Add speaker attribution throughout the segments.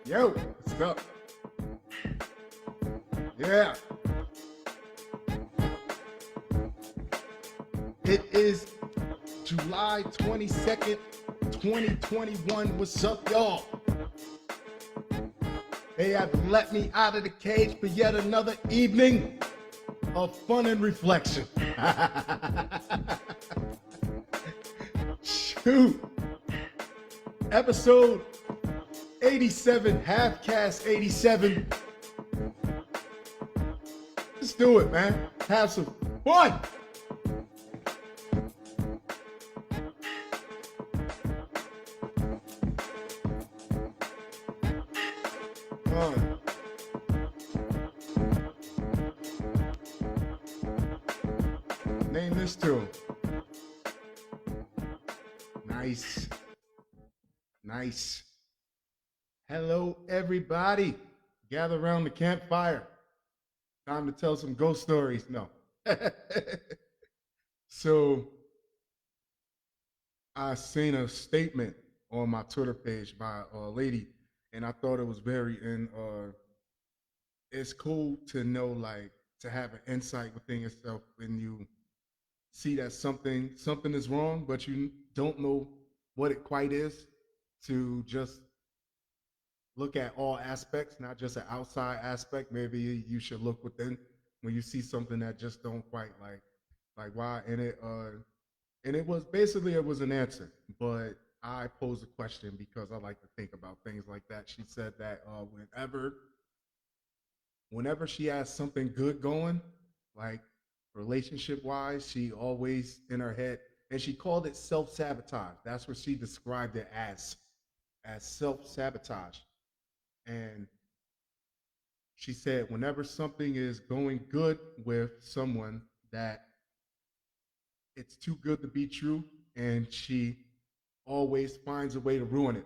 Speaker 1: Yo, what's up? Yeah, it is July 22nd, 2021. What's up, y'all? They have let me out of the cage for yet another evening of fun and reflection. Shoot. Episode 87, Halfcast 87. Let's do it, man. Have some fun. Name this tune. Nice. Nice. Hello, everybody. Gather around the campfire. Time to tell some ghost stories. No. So, I seen a statement on my Twitter page by a lady, and I thought it was very it's cool to know, like, to have an insight within yourself when you see that something is wrong, but you don't know what it quite is, to just look at all aspects, not just an outside aspect. Maybe you should look within when you see something that just don't quite like why. And it was basically, it was an answer, but I posed a question because I like to think about things like that. She said that whenever she has something good going, like relationship wise, she always in her head, and she called it self sabotage. That's what she described it as self sabotage. And she said whenever something is going good with someone, that it's too good to be true, and she always finds a way to ruin it.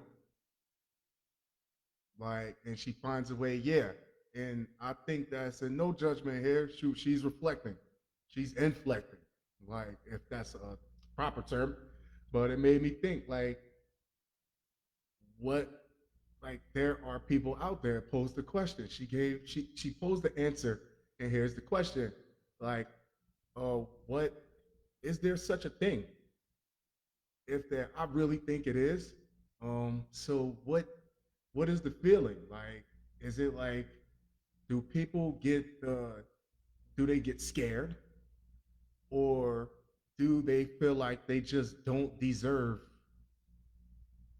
Speaker 1: Like, and she finds a way, yeah. And I think that's, and no judgment here. Shoot, she's reflecting, she's inflecting, like, if that's a proper term. But it made me think, like, what, like, there are people out there posed the question. She posed the answer, and here's the question, like, what, is there such a thing? If there, I really think it is. So what is the feeling like? Is it like, do people get do they get scared, or do they feel like they just don't deserve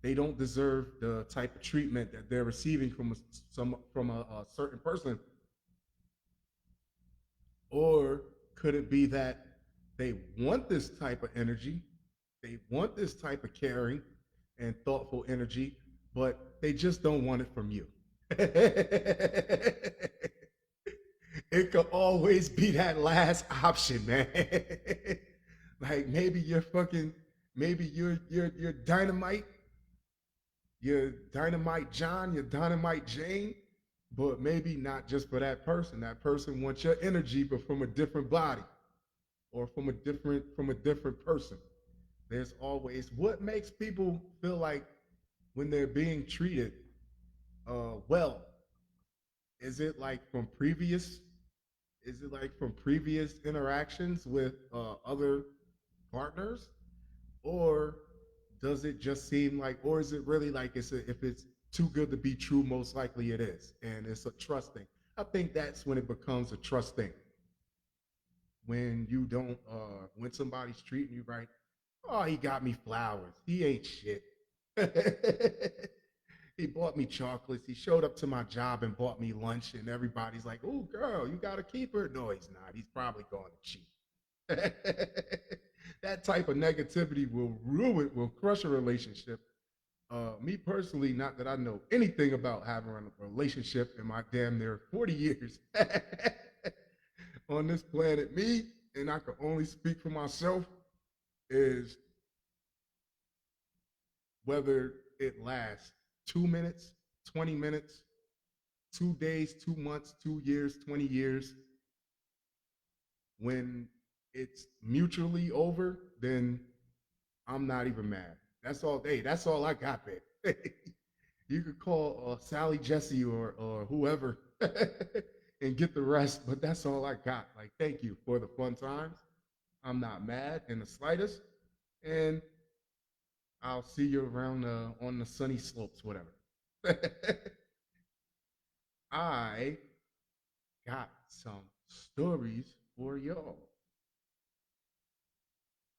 Speaker 1: the type of treatment that they're receiving from a certain person? Or could it be that they want this type of energy, they want this type of caring and thoughtful energy, but they just don't want it from you? It could always be that last option, man. Like, maybe you're dynamite, you're dynamite John, you're dynamite Jane, but maybe not just for that person. That person wants your energy, but from a different body, or from a different person. There's always, what makes people feel like when they're being treated well, is it like from previous is it like from previous interactions with other partners, or does it just seem like, or is it really like, if it's too good to be true, most likely it is, and it's a trust thing? I think that's when it becomes a trust thing. When you don't, when somebody's treating you right, oh, he got me flowers, he ain't shit. He bought me chocolates. He showed up to my job and bought me lunch, and everybody's like, "Oh, girl, you got to keep her." No, he's not. He's probably going to cheat. That type of negativity will crush a relationship. Me personally, not that I know anything about having a relationship in my damn near 40 years on this planet, me, and I can only speak for myself, is whether it lasts 2 minutes, 20 minutes, 2 days, 2 months, 2 years, 20 years. When it's mutually over, then I'm not even mad. That's all. Hey, that's all I got, babe. You could call Sally Jesse or whoever and get the rest, but that's all I got. Like, thank you for the fun times. I'm not mad in the slightest, and I'll see you around on the sunny slopes, whatever. I got some stories for y'all.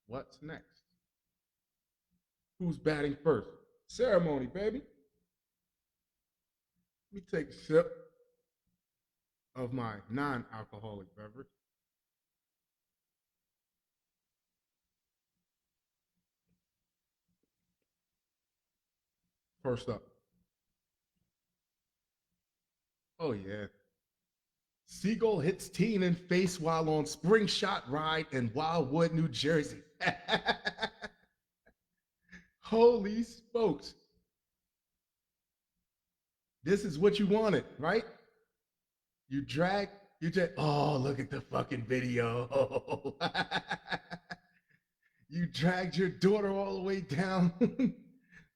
Speaker 1: What's next? Who's batting first? Ceremony, baby. Let me take a sip of my non-alcoholic beverage. First up. Oh yeah. Seagull hits teen in face while on spring shot ride in Wildwood, New Jersey. Holy smokes. This is what you wanted, right? You drag, you just, oh, look at the fucking video. You dragged your daughter all the way down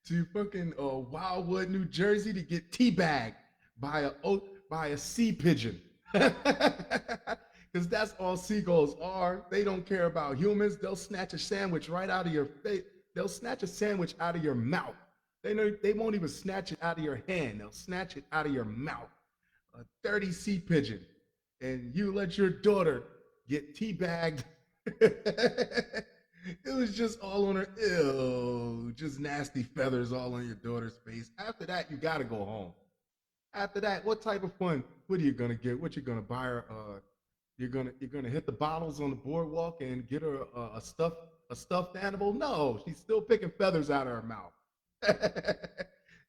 Speaker 1: to fucking Wildwood, New Jersey to get teabagged by a sea pigeon. Because that's all seagulls are. They don't care about humans. They'll snatch a sandwich right out of your face. They'll snatch a sandwich out of your mouth. They won't even snatch it out of your hand. They'll snatch it out of your mouth. A dirty sea pigeon, and you let your daughter get teabagged. It was just all on her. Ew, just nasty feathers all on your daughter's face. After that, you gotta go home. After that, what type of fun? What are you gonna get? What you gonna buy her? You're gonna hit the bottles on the boardwalk and get her a stuffed animal? No, she's still picking feathers out of her mouth.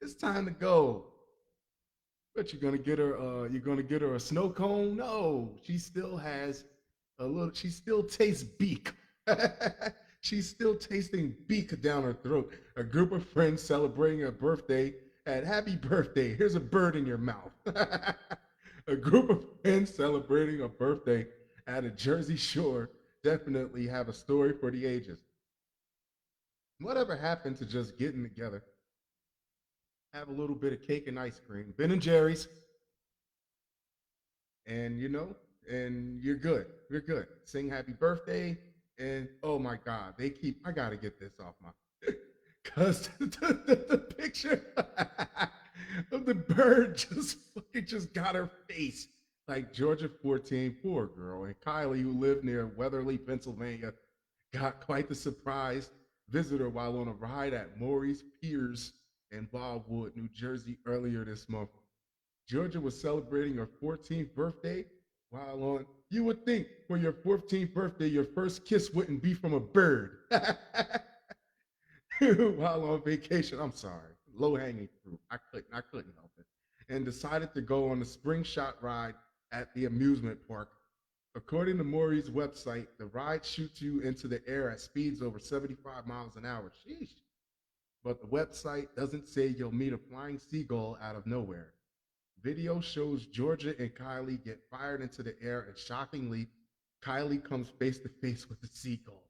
Speaker 1: It's time to go. But you're gonna get her a snow cone? No, she still has a little. She still tastes beak. She's still tasting beak down her throat. A group of friends celebrating a birthday at happy birthday. Here's a bird in your mouth. A group of friends celebrating a birthday at a Jersey Shore definitely have a story for the ages. Whatever happened to just getting together, have a little bit of cake and ice cream, Ben and Jerry's, and and you're good. You're good. Sing happy birthday, and oh my God, they keep. I gotta get this off my, because the picture of the bird just got her face like Georgia 14, poor girl, and Kylie, who lived near Weatherly, Pennsylvania, got quite the surprise visitor while on a ride at Maury's Piers in Wildwood, New Jersey, earlier this month. Georgia was celebrating her 14th birthday while on. You would think for your 14th birthday, your first kiss wouldn't be from a bird. While on vacation, I'm sorry, low hanging fruit. I couldn't help it, and decided to go on a spring shot ride at the amusement park. According to Maury's website, the ride shoots you into the air at speeds over 75 miles an hour. Sheesh. But the website doesn't say you'll meet a flying seagull out of nowhere. Video shows Georgia and Kylie get fired into the air, and shockingly, Kylie comes face to face with the seagull.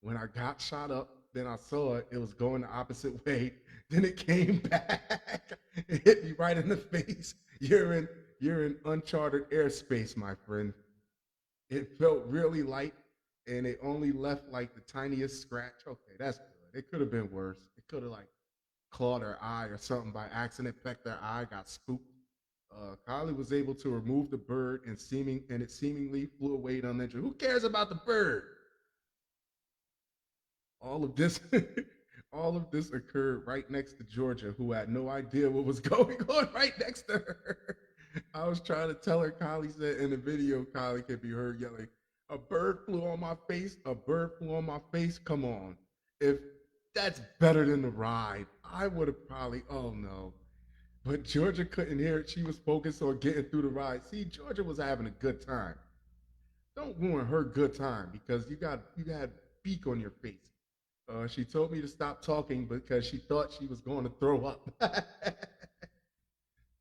Speaker 1: When I got shot up, then I saw it. It was going the opposite way. Then it came back. It hit me right in the face. You're in uncharted airspace, my friend. It felt really light, and it only left like the tiniest scratch. Okay, that's good. It could have been worse. It could have like clawed her eye or something by accident, pecked her eye, got spooked. Kylie was able to remove the bird and it seemingly flew away uninjured. Who cares about the bird? All of this, all of this occurred right next to Georgia, who had no idea what was going on right next to her. I was trying to tell her. Kylie said in the video, Kylie could be heard yelling, "A bird flew on my face! A bird flew on my face! Come on! If that's better than the ride, I would have probably. Oh no!" But Georgia couldn't hear it. She was focused on getting through the ride. See, Georgia was having a good time. Don't ruin her good time because you had beak on your face. She told me to stop talking because she thought she was going to throw up.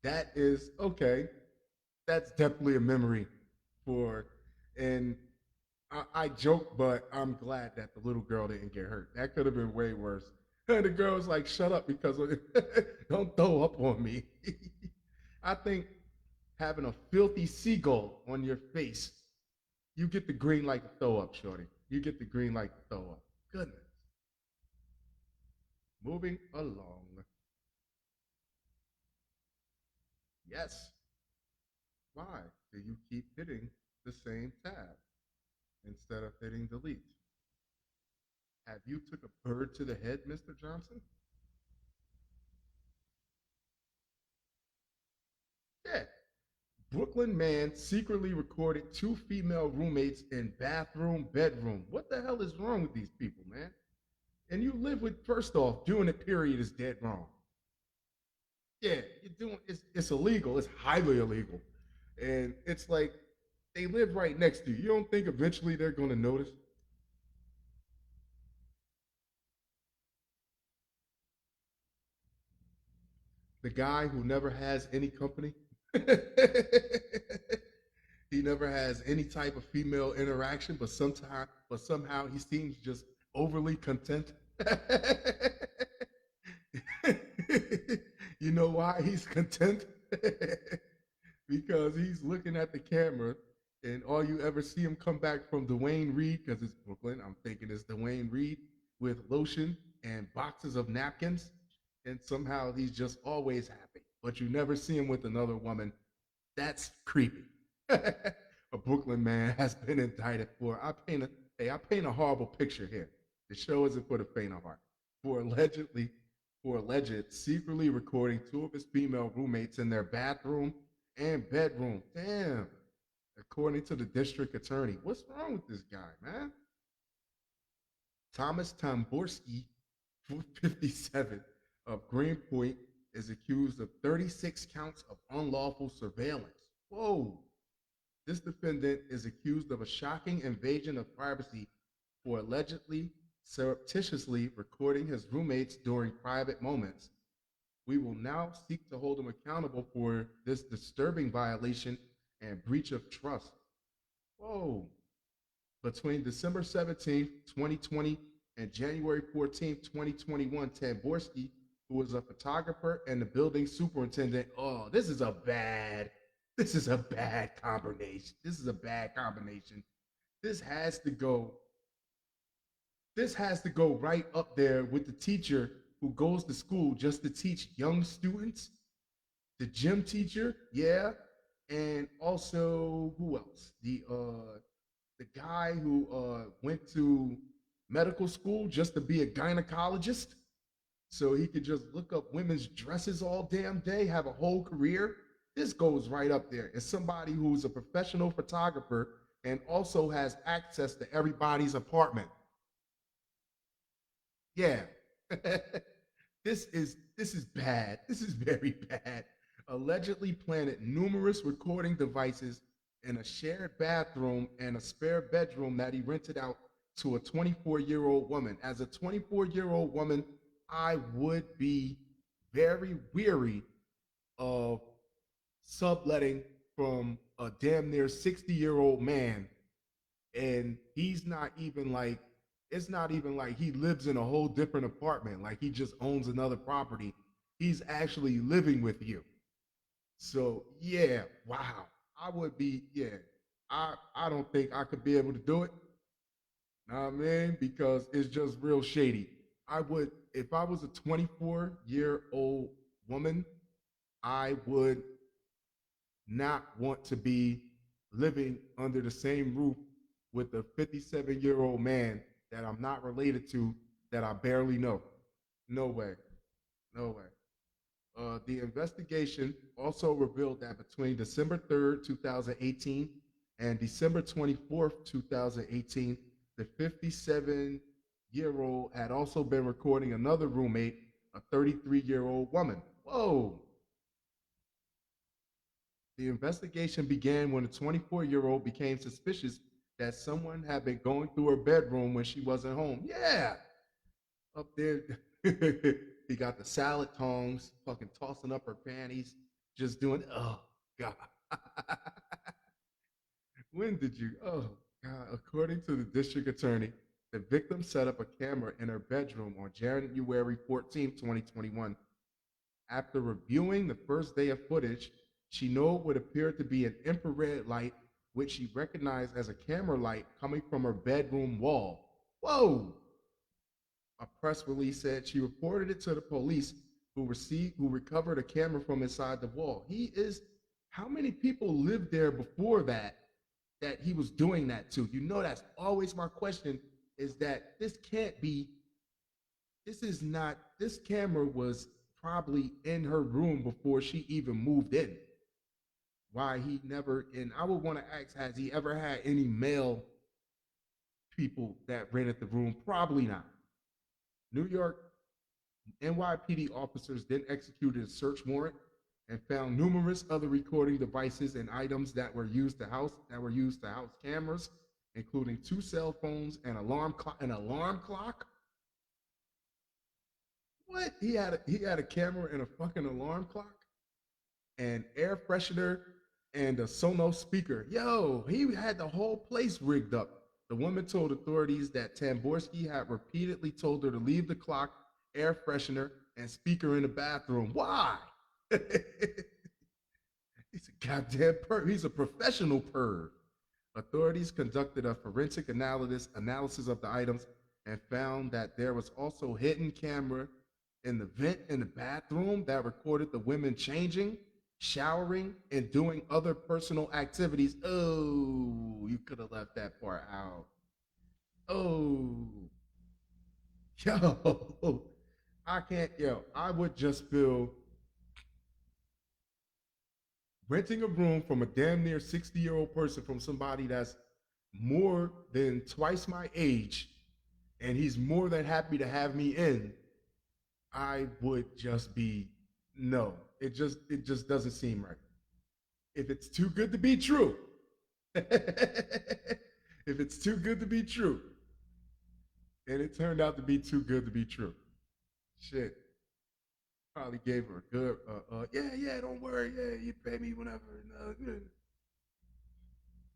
Speaker 1: That is okay. That's definitely a memory for, and I joke, but I'm glad that the little girl didn't get hurt. That could have been way worse. And the girl was like, shut up because don't throw up on me. I think having a filthy seagull on your face, you get the green light to throw up, shorty. You get the green light to throw up. Goodness. Moving along. Yes. Why do you keep hitting the same tab instead of hitting delete? Have you took a bird to the head, Mr. Johnson? Yeah. Brooklyn man secretly recorded two female roommates in bathroom, bedroom. What the hell is wrong with these people, man? And you live with, first off, doing it, period, is dead wrong. Yeah, you're doing it's illegal. It's highly illegal. And it's like they live right next to you. You don't think eventually they're gonna notice? The guy who never has any company. He never has any type of female interaction, but somehow he seems just overly content. You know why he's content? Because he's looking at the camera, and all you ever see him come back from Dwayne Reed, because it's Brooklyn. I'm thinking it's Dwayne Reed with lotion and boxes of napkins, and somehow he's just always happy. But you never see him with another woman. That's creepy. A Brooklyn man has been indicted for. I paint a horrible picture here. The show isn't for the faint of heart. For allegedly, for alleged secretly recording two of his female roommates in their bathroom and bedroom. Damn. According to the district attorney. What's wrong with this guy, man? Thomas Tamborski, 57, of Greenpoint, is accused of 36 counts of unlawful surveillance. Whoa. This defendant is accused of a shocking invasion of privacy for allegedly surreptitiously recording his roommates during private moments. We will now seek to hold him accountable for this disturbing violation and breach of trust. Whoa. Between December 17th, 2020 and January 14th, 2021, Tamborski, who was a photographer and the building superintendent, this is a bad combination. This is a bad combination. This has to go, this has to go right up there with the teacher who goes to school just to teach young students, the gym teacher, yeah, and also who else? The guy who went to medical school just to be a gynecologist so he could just look up women's dresses all damn day, have a whole career. This goes right up there. As somebody who's a professional photographer and also has access to everybody's apartment. Yeah. This is bad. This is very bad. Allegedly planted numerous recording devices in a shared bathroom and a spare bedroom that he rented out to a 24-year-old woman. As a 24-year-old woman, I would be very weary of subletting from a damn near 60-year-old man, and he's not even like, it's not even like he lives in a whole different apartment, like he just owns another property. He's actually living with you. So yeah, wow. I would be, yeah. I don't think I could be able to do it. Know what I mean? Because it's just real shady. I would, if I was a 24-year-old woman, I would not want to be living under the same roof with a 57-year-old man that I'm not related to, that I barely know. No way. No way. The investigation also revealed that between December 3rd, 2018 and December 24th, 2018, the 57-year-old had also been recording another roommate, a 33-year-old woman. Whoa. The investigation began when the 24-year-old became suspicious that someone had been going through her bedroom when she wasn't home. Yeah, up there. He got the salad tongs, fucking tossing up her panties, just doing, oh, God. When did you? Oh, God. According to the district attorney, The victim set up a camera in her bedroom on January 14th, 2021. After reviewing the first day of footage, she knew it would appear to be an infrared light, which she recognized as a camera light coming from her bedroom wall. Whoa! A press release said she reported it to the police, who recovered a camera from inside the wall. He is How many people lived there before that he was doing that to? That's always my question, is that this camera was probably in her room before she even moved in. Why he never, and I would want to ask, has he ever had any male people that rented the room? Probably not. New York NYPD officers then executed a search warrant and found numerous other recording devices and items that were used to house cameras, including two cell phones, an alarm clock. What? He had a camera and a fucking alarm clock, and air freshener, and a Sonos speaker. Yo, he had the whole place rigged up. The woman told authorities that Tamborski had repeatedly told her to leave the clock, air freshener, and speaker in the bathroom. Why? He's a goddamn perv. He's a professional perv. Authorities conducted a forensic analysis of the items and found that there was also a hidden camera in the vent in the bathroom that recorded the women changing, showering, and doing other personal activities. Oh, you could have left that part out. Oh, yo, I can't, I would just feel renting a room from a damn near 60-year-old person, from somebody that's more than twice my age, and he's more than happy to have me in. I would just be, no. It just doesn't seem right. If it's too good to be true, if it's too good to be true, and it turned out to be too good to be true, shit, probably gave her a good, yeah, yeah, don't worry, yeah, you pay me whenever.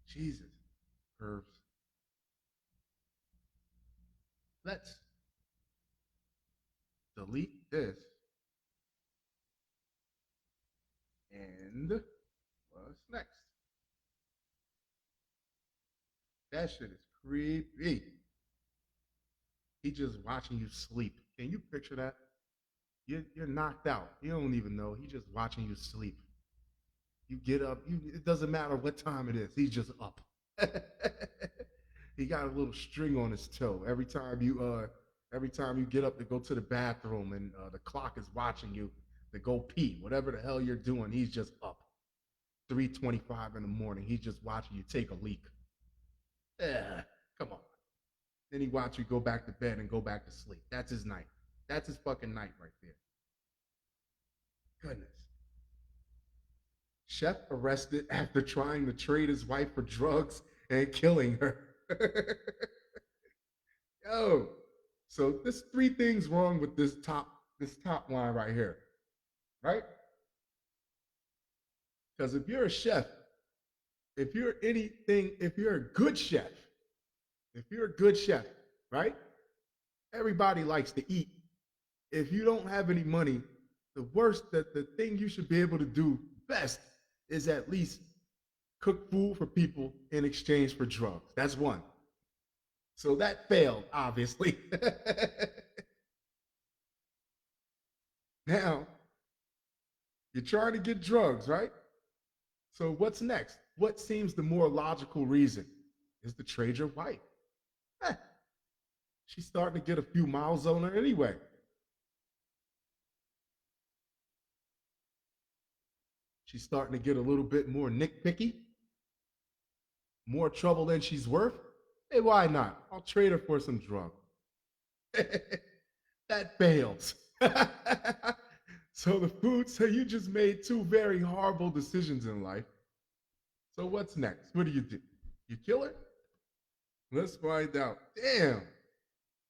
Speaker 1: Jesus, curves. Let's delete this, and what's next? That shit is creepy. He just watching you sleep. Can you picture that? You're knocked out. You don't even know. He's just watching you sleep. You get up. It doesn't matter what time it is. He's just up. He got a little string on his toe every time you get up to go to the bathroom, and the clock is watching you to go pee. Whatever the hell you're doing, he's just up. 3:25 in the morning. He's just watching you take a leak. Yeah, come on. Then he watch you go back to bed and go back to sleep. That's his night. That's his fucking night right there. Goodness. Chef arrested after trying to trade his wife for drugs and killing her. Yo. So there's three things wrong with this top line right here, right? Because if you're a chef, if you're a good chef, right? Everybody likes to eat. If you don't have any money, the thing you should be able to do best is at least cook food for people in exchange for drugs. That's one. So that failed, obviously. Now, you're trying to get drugs, right? So what's next? What seems the more logical reason is to trade your wife. Eh, she's starting to get a few miles on her anyway. She's starting to get a little bit more nitpicky, more trouble than she's worth. Hey, why not? I'll trade her for some drugs. That fails. So you just made two very horrible decisions in life. So what's next? What do? You kill her? Let's find out. Damn.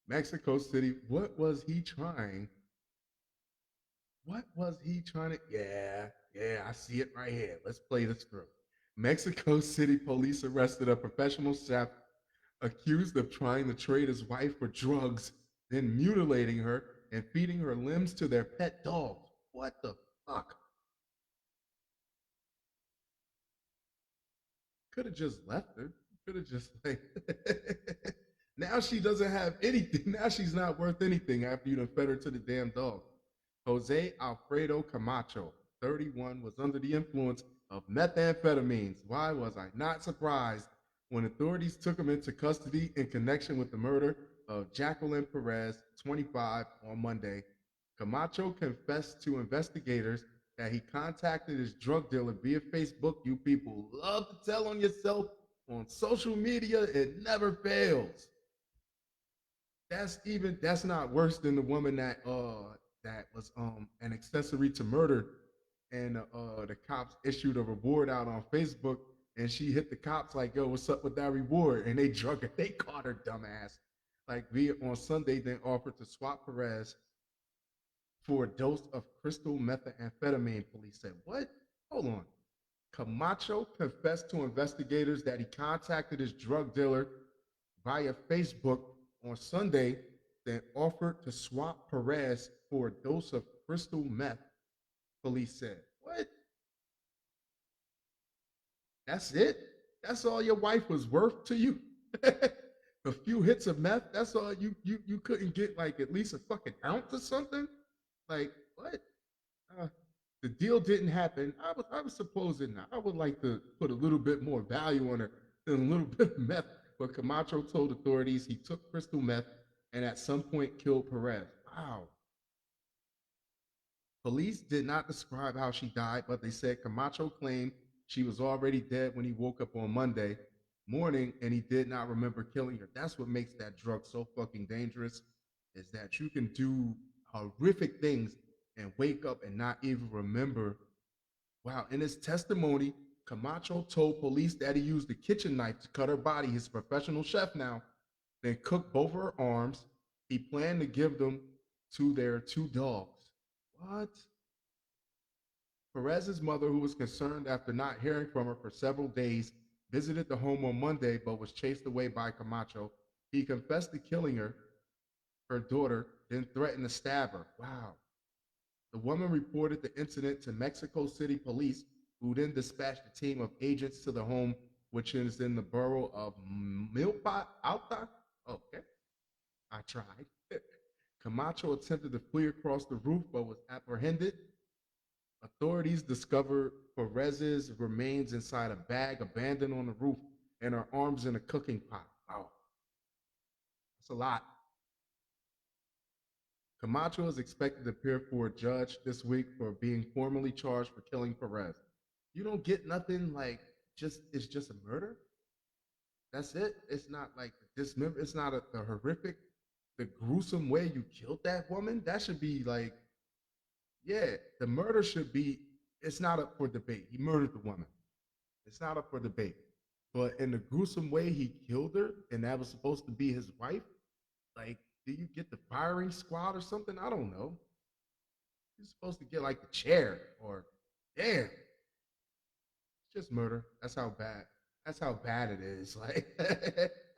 Speaker 1: Mexico City. What was he trying? What was he trying to? Yeah, yeah, I see it right here. Let's play this through. Mexico City police arrested a professional chef accused of trying to trade his wife for drugs, then mutilating her and feeding her limbs to their pet dogs. What the fuck? Could have just left her. Could have just like. Now she doesn't have anything. Now she's not worth anything after you done fed her to the damn dog. Jose Alfredo Camacho, 31, was under the influence of methamphetamines. Why was I not surprised when authorities took him into custody in connection with the murder of Jacqueline Perez, 25, on Monday? Camacho confessed to investigators that he contacted his drug dealer via Facebook. You people love to tell on yourself on social media, it never fails. That's not worse than the woman that was an accessory to murder, and the cops issued a reward out on Facebook, and she hit the cops like, "Yo, what's up with that reward?" And they drug her, they caught her dumbass. Like, via on Sunday, then offered to swap Perez for a dose of crystal methamphetamine. Police said, "What? Hold on." Camacho confessed to investigators that he contacted his drug dealer via Facebook on Sunday, then offered to swap Perez for a dose of crystal meth. Police said, "What? That's it? That's all your wife was worth to you? A few hits of meth? That's all you couldn't get like at least a fucking ounce or something? Like what? Uh, the deal didn't happen. I was supposing I would like to put a little bit more value on it than a little bit of meth." But Camacho told authorities he took crystal meth and at some point killed Perez. Wow. Police did not describe how she died, but they said Camacho claimed she was already dead when he woke up on Monday morning and he did not remember killing her. That's what makes that drug so fucking dangerous, is that you can do horrific things and wake up and not even remember. Wow. In his testimony, Camacho told police that he used a kitchen knife to cut her body. He's a professional chef now. Then cooked both of her arms. He planned to give them to their two dogs. What? Perez's mother, who was concerned after not hearing from her for several days, visited the home on Monday but was chased away by Camacho. He confessed to killing her daughter, then threatened to stab her. Wow. The woman reported the incident to Mexico City police, who then dispatched a team of agents to the home, which is in the borough of Milpa Alta. Okay, I tried. Camacho attempted to flee across the roof but was apprehended. Authorities discovered Perez's remains inside a bag abandoned on the roof and her arms in a cooking pot. Wow, that's a lot. Camacho is expected to appear for a judge this week for being formally charged for killing Perez. You don't get nothing like just it's just a murder. That's it. It's not like dismember. It's not the horrific, the gruesome way you killed that woman. That should be like, yeah, the murder should be. It's not up for debate. He murdered the woman. It's not up for debate. But in the gruesome way he killed her, and that was supposed to be his wife, like, do you get the firing squad or something? I don't know. You're supposed to get like the chair or, damn, it's just murder. That's how bad. That's how bad it is. Like,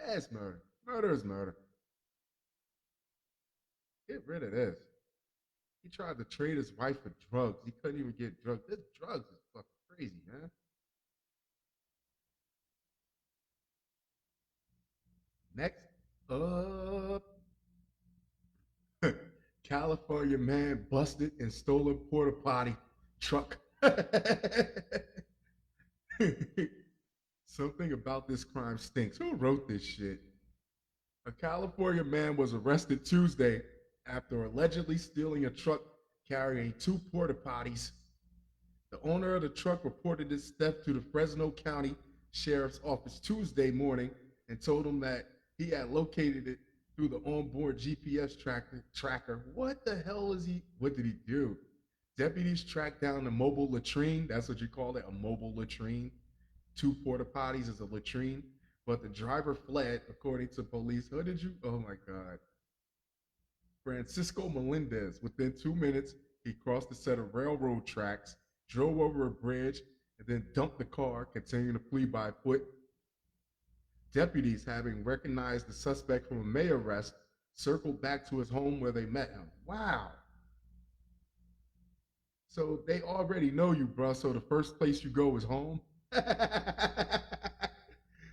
Speaker 1: it's murder. Murder is murder. Get rid of this. He tried to trade his wife for drugs. He couldn't even get drugs. This drugs is fucking crazy, man. Next up, California man busted in stolen porta potty truck. Something about this crime stinks. Who wrote this shit? A California man was arrested Tuesday after allegedly stealing a truck carrying two porta potties. The owner of the truck reported his theft to the Fresno County Sheriff's Office Tuesday morning and told him that he had located it through the onboard GPS tracker. What the hell is he? What did he do? Deputies tracked down the mobile latrine. That's what you call it, a mobile latrine. Two porta potties is a latrine. But the driver fled, according to police. Who did you? Oh my God. Francisco Melendez. Within 2 minutes, he crossed a set of railroad tracks, drove over a bridge, and then dumped the car, continuing to flee by foot. Deputies, having recognized the suspect from a May arrest, circled back to his home where they met him. Wow. So they already know you, bro. So the first place you go is home.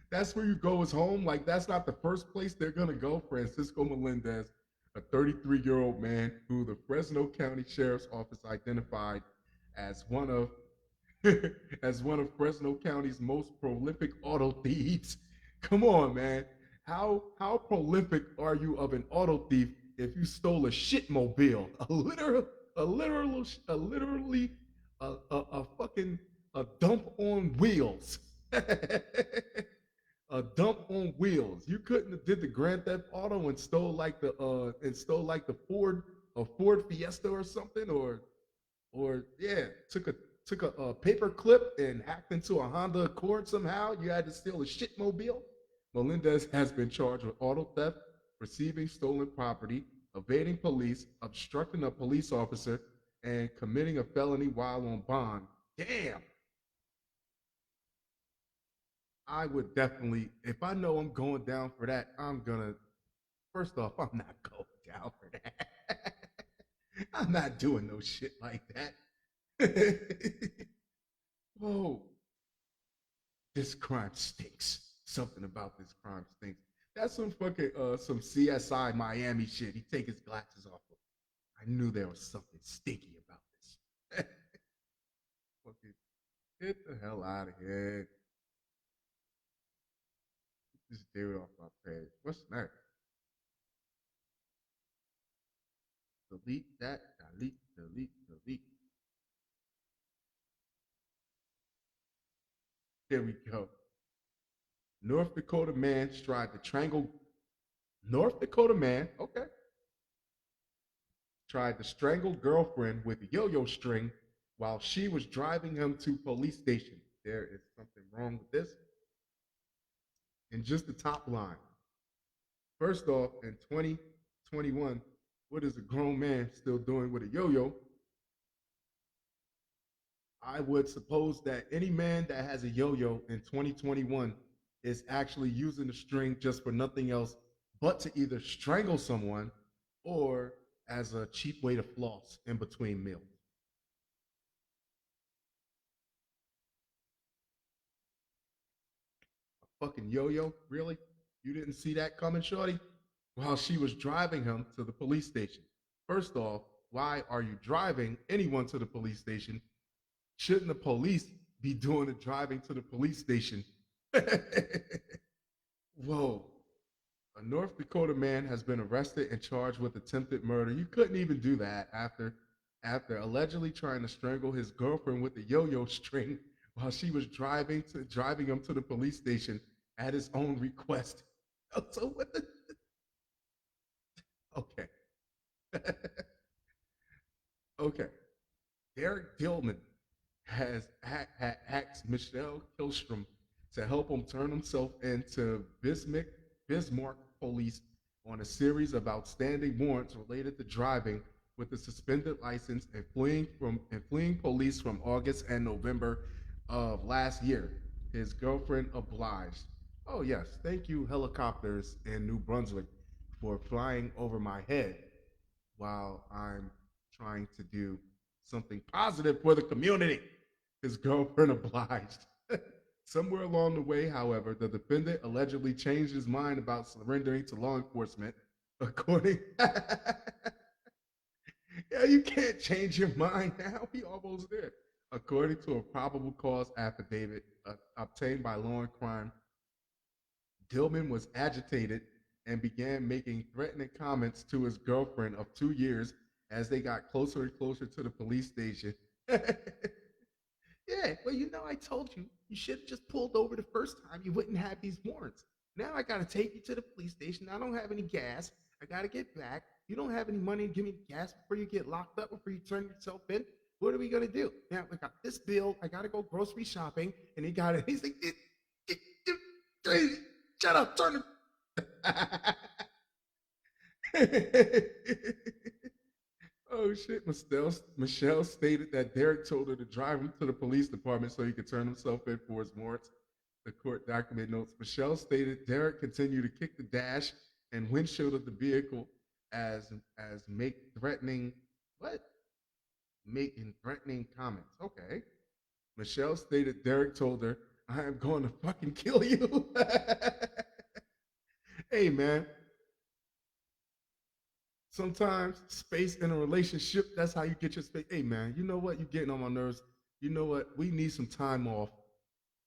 Speaker 1: That's where you go is home. Like that's not the first place they're gonna go. Francisco Melendez, a 33-year-old man who the Fresno County Sheriff's Office identified as one of as one of Fresno County's most prolific auto thieves. Come on, man. How prolific are you of an auto thief if you stole a shitmobile, a literally a fucking a dump on wheels, a dump on wheels. You couldn't have did the Grand Theft Auto and stole like the Ford a Ford Fiesta or something, or yeah, took a paper clip and hacked into a Honda Accord somehow. You had to steal a shitmobile. Melendez has been charged with auto theft, receiving stolen property, evading police, obstructing a police officer, and committing a felony while on bond. Damn. I would definitely, if I know I'm going down for that, I'm gonna. First off, I'm not going down for that. I'm not doing no shit like that. Whoa, this crime stinks. Something about this crime stinks. That's some fucking some CSI Miami shit. He take his glasses off. I knew there was something stinky about this. Fucking get the hell out of here. Just do it off my page. What's next? Delete that. Delete. Delete. Delete. There we go. North Dakota man tried to strangle. North Dakota man. Okay. Tried to strangle girlfriend with a yo-yo string while she was driving him to police station. There is something wrong with this. And just the top line. First off, in 2021, what is a grown man still doing with a yo-yo? I would suppose that any man that has a yo-yo in 2021 is actually using the string just for nothing else but to either strangle someone or as a cheap way to floss in between meals. A fucking yo-yo? Really? You didn't see that coming, shorty? While she was driving him to the police station. First off, why are you driving anyone to the police station? Shouldn't the police be doing the driving to the police station? Whoa. A North Dakota man has been arrested and charged with attempted murder. You couldn't even do that after allegedly trying to strangle his girlfriend with a yo-yo string while she was driving him to the police station at his own request. So what the okay. Okay. Derek Dillman has asked Michelle Kilstrom to help him turn himself into Bismarck police on a series of outstanding warrants related to driving with a suspended license and fleeing police from August and November of last year. His girlfriend obliged. Oh yes, thank you helicopters in New Brunswick for flying over my head while I'm trying to do something positive for the community. His girlfriend obliged. Somewhere along the way, however, the defendant allegedly changed his mind about surrendering to law enforcement. According, yeah, you can't change your mind now. He almost did. According to a probable cause affidavit obtained by Law and Crime, Dillman was agitated and began making threatening comments to his girlfriend of 2 years as they got closer and closer to the police station. Yeah, well, I told you, you should have just pulled over the first time. You wouldn't have these warrants. Now I got to take you to the police station. I don't have any gas. I got to get back. You don't have any money to give me gas before you get locked up, before you turn yourself in. What are we going to do? Now I got this bill. I got to go grocery shopping. And he got it. He's like, shut up, turn it. Oh shit! Michelle stated that Derek told her to drive him to the police department so he could turn himself in for his warrants. The court document notes Michelle stated Derek continued to kick the dash and windshield of the vehicle as make threatening what? Making threatening comments. Okay. Michelle stated Derek told her, I am going to fucking kill you. Hey man, sometimes space in a relationship, that's how you get your space. Hey man, you know what? You're getting on my nerves. You know what? We need some time off.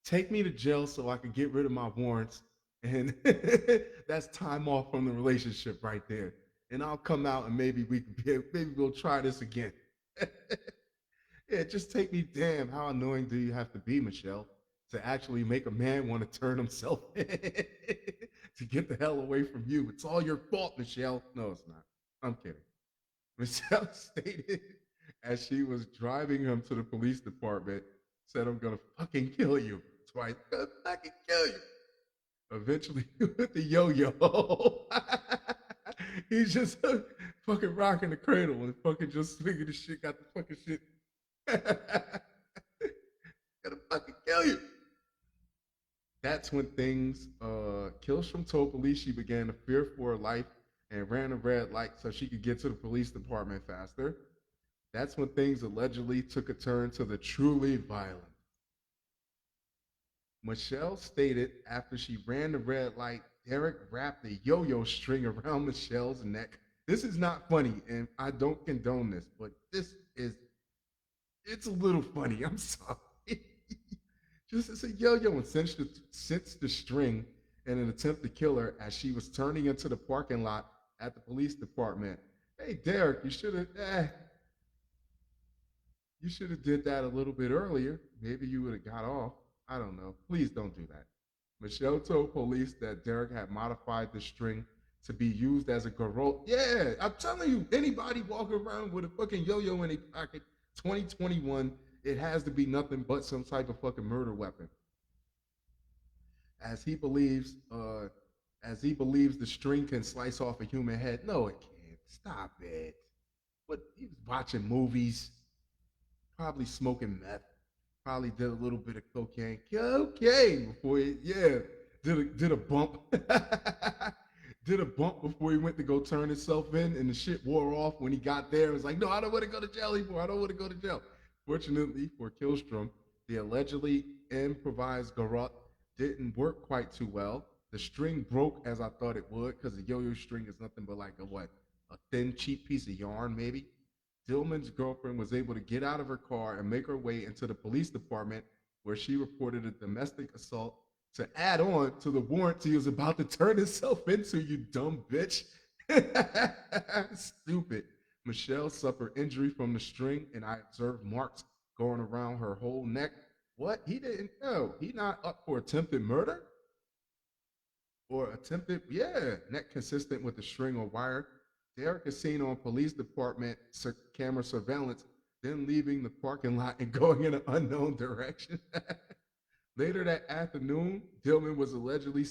Speaker 1: Take me to jail so I can get rid of my warrants. And that's time off from the relationship right there. And I'll come out and maybe we'll try this again. Yeah, just take me. Damn, how annoying do you have to be, Michelle, to actually make a man want to turn himself in to get the hell away from you? It's all your fault, Michelle. No, it's not. I'm kidding. Michelle stated as she was driving him to the police department, said, I'm gonna fucking kill you. Twice, I'm gonna fucking kill you. Eventually, with the yo-yo, he's just fucking rocking the cradle and fucking just swinging the shit, got the fucking shit. Gonna fucking kill you. That's when things, Killstrom told police she began to fear for her life and ran a red light so she could get to the police department faster. That's when things allegedly took a turn to the truly violent. Michelle stated after she ran the red light, Derek wrapped a yo yo string around Michelle's neck. This is not funny, and I don't condone this, but it's a little funny. I'm sorry. Just as a yo yo and cinched the string in an attempt to kill her as she was turning into the parking lot at the police department. Hey, Derek, you should have did that a little bit earlier. Maybe you would have got off. I don't know. Please don't do that. Michelle told police that Derek had modified the string to be used as a garrote. Yeah, I'm telling you, anybody walking around with a fucking yo-yo in a pocket, 2021, it has to be nothing but some type of fucking murder weapon. As he believes, uh, as he believes the string can slice off a human head. No, it can't. Stop it. But he was watching movies, probably smoking meth, probably did a little bit of cocaine before he, yeah, did a bump, did a bump before he went to go turn himself in, and the shit wore off when he got there. It was like, no, I don't want to go to jail anymore. I don't want to go to jail. Fortunately for Killstrom, the allegedly improvised garrote didn't work quite too well. The string broke as I thought it would, because the yo-yo string is nothing but like a thin, cheap piece of yarn, maybe. Dillman's girlfriend was able to get out of her car and make her way into the police department where she reported a domestic assault to add on to the warrant he was about to turn himself into, you dumb bitch. Stupid. Michelle suffered injury from the string, and I observed marks going around her whole neck. What? He didn't know. He not up for attempted murder? Or attempted, yeah, net consistent with the string or wire. Derek is seen on police department camera surveillance, then leaving the parking lot and going in an unknown direction. Later that afternoon, Dillman was allegedly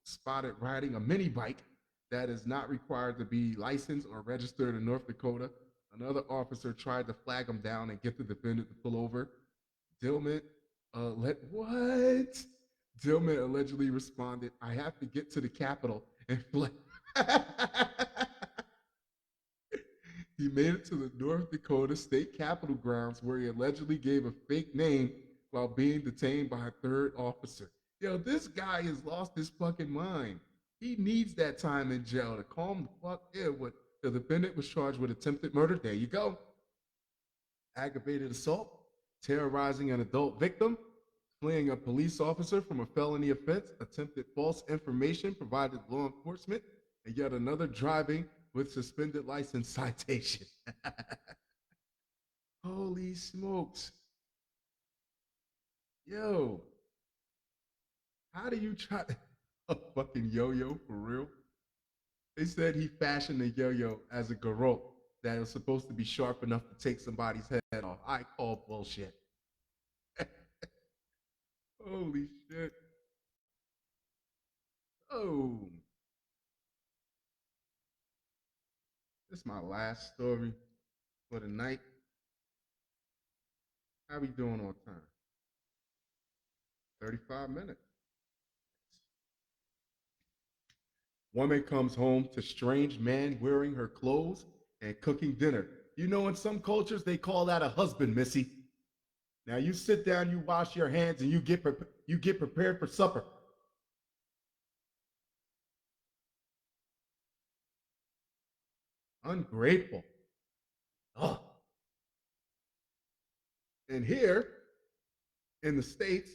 Speaker 1: spotted riding a mini bike that is not required to be licensed or registered in North Dakota. Another officer tried to flag him down and get the defendant to pull over. Dillman, what? Dillman allegedly responded, I have to get to the Capitol and fled. He made it to the North Dakota State Capitol grounds where he allegedly gave a fake name while being detained by a third officer. Yo, this guy has lost his fucking mind. He needs that time in jail to calm the fuck. Yeah, what the defendant was charged with attempted murder. There you go. Aggravated assault, terrorizing an adult victim, fleeing a police officer from a felony offense, attempted false information provided law enforcement, and yet another driving with suspended license citation. Holy smokes. Yo, how do you try a fucking yo-yo for real? They said he fashioned a yo-yo as a garrote that was supposed to be sharp enough to take somebody's head off. I call bullshit. Holy shit. Oh, this is my last story for the night. How we doing on time? 35 minutes. Woman comes home to strange man wearing her clothes and cooking dinner. You know, in some cultures, they call that a husband, Missy. Now you sit down, you wash your hands, and you get prepared for supper. Ungrateful. Oh. And here in the States,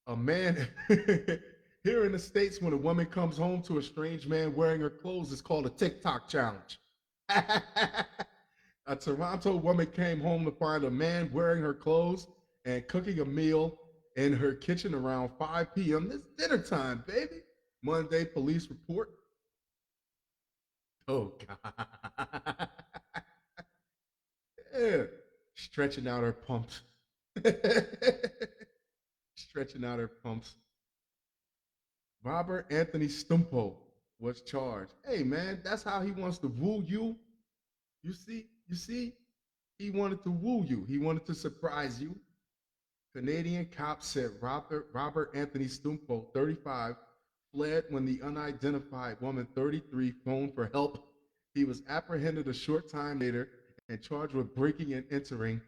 Speaker 1: a man here in the States, when a woman comes home to a strange man wearing her clothes, it's called a TikTok challenge. A Toronto woman came home to find a man wearing her clothes and cooking a meal in her kitchen around 5 p.m. It's dinner time, baby. Monday, police report. Oh, God. Yeah. Stretching out her pumps. Stretching out her pumps. Robert Anthony Stumpo was charged. Hey, man, that's how he wants to woo you. You see, he wanted to woo you. He wanted to surprise you. Canadian cops said Robert Anthony Stumpo, 35, fled when the unidentified woman, 33, phoned for help. He was apprehended a short time later and charged with breaking and entering.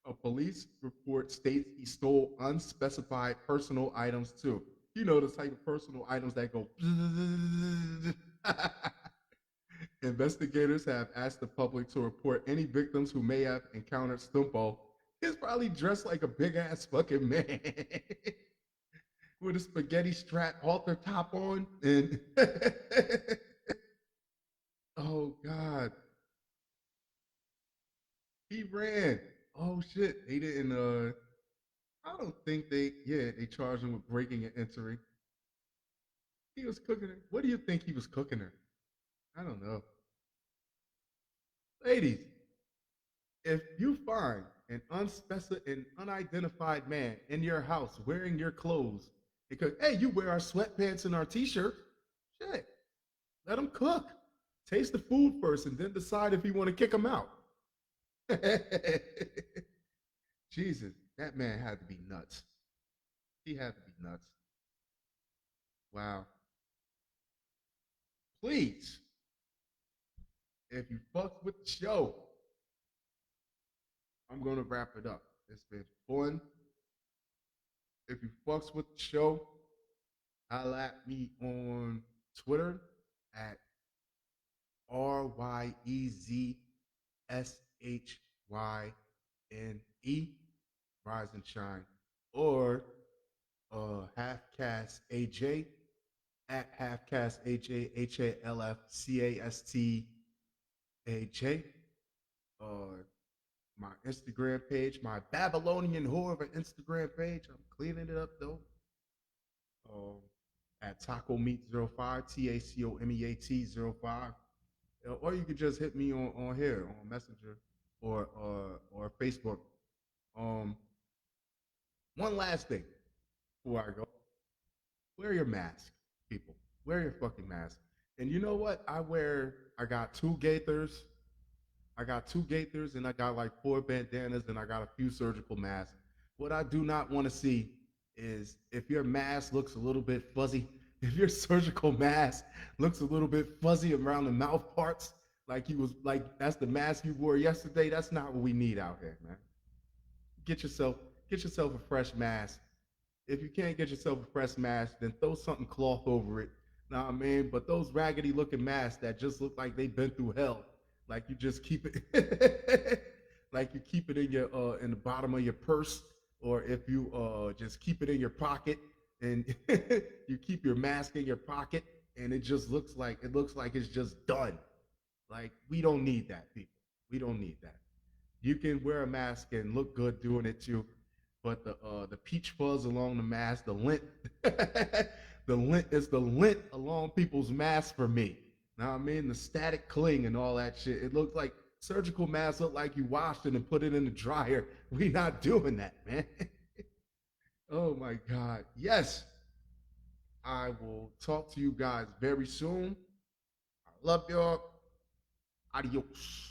Speaker 1: A police report states he stole unspecified personal items too. You know, the type of personal items that go. Investigators have asked the public to report any victims who may have encountered Stumpo. He's probably dressed like a big ass fucking man with a spaghetti strap halter top on. And oh God, he ran. Oh shit, they didn't. I don't think they. Yeah, they charged him with breaking and entering. He was cooking her. What do you think he was cooking her? I don't know. Ladies, if you find an unidentified man in your house wearing your clothes, because hey, you wear our sweatpants and our t-shirt, shit, let him cook. Taste the food first, and then decide if you want to kick him out. Jesus, that man had to be nuts. He had to be nuts. Wow. Please, if you fucked with the show, I'm gonna wrap it up. It's been fun. If you fucks with the show, holla at me on Twitter at RYEZSHYNE, Rise and Shine, or Halfcast AJ at Halfcast AJ, HALFCASTAJ, or my Instagram page, my Babylonian whore of an Instagram page. I'm cleaning it up though. Um, at Taco Meat 05, TACOMEAT 05. Or you could just hit me on here on Messenger or Facebook. Um, one last thing before I go: wear your mask, people. Wear your fucking mask. And you know what? I got two gaithers. I got two gaithers, and I got like four bandanas, and I got a few surgical masks. What I do not want to see is if your mask looks a little bit fuzzy, if your surgical mask looks a little bit fuzzy around the mouth parts, like you was like that's the mask you wore yesterday. That's not what we need out here, man. Get yourself get yourself a fresh mask. If you can't get yourself a fresh mask, then throw something cloth over it. Know what I mean? But those raggedy looking masks that just look like they've been through hell, like you just keep it, like you keep it in the bottom of your purse, or if you just keep it in your pocket and you keep your mask in your pocket, and it looks like it's just done. Like we don't need that, people. We don't need that. You can wear a mask and look good doing it too, but the peach fuzz along the mask, the lint, the lint is the lint along people's masks for me. Now I mean the static cling and all that shit. It looks like surgical masks look like you washed it and put it in the dryer. We not doing that, man. Oh my God. Yes, I will talk to you guys very soon. I love y'all. Adios.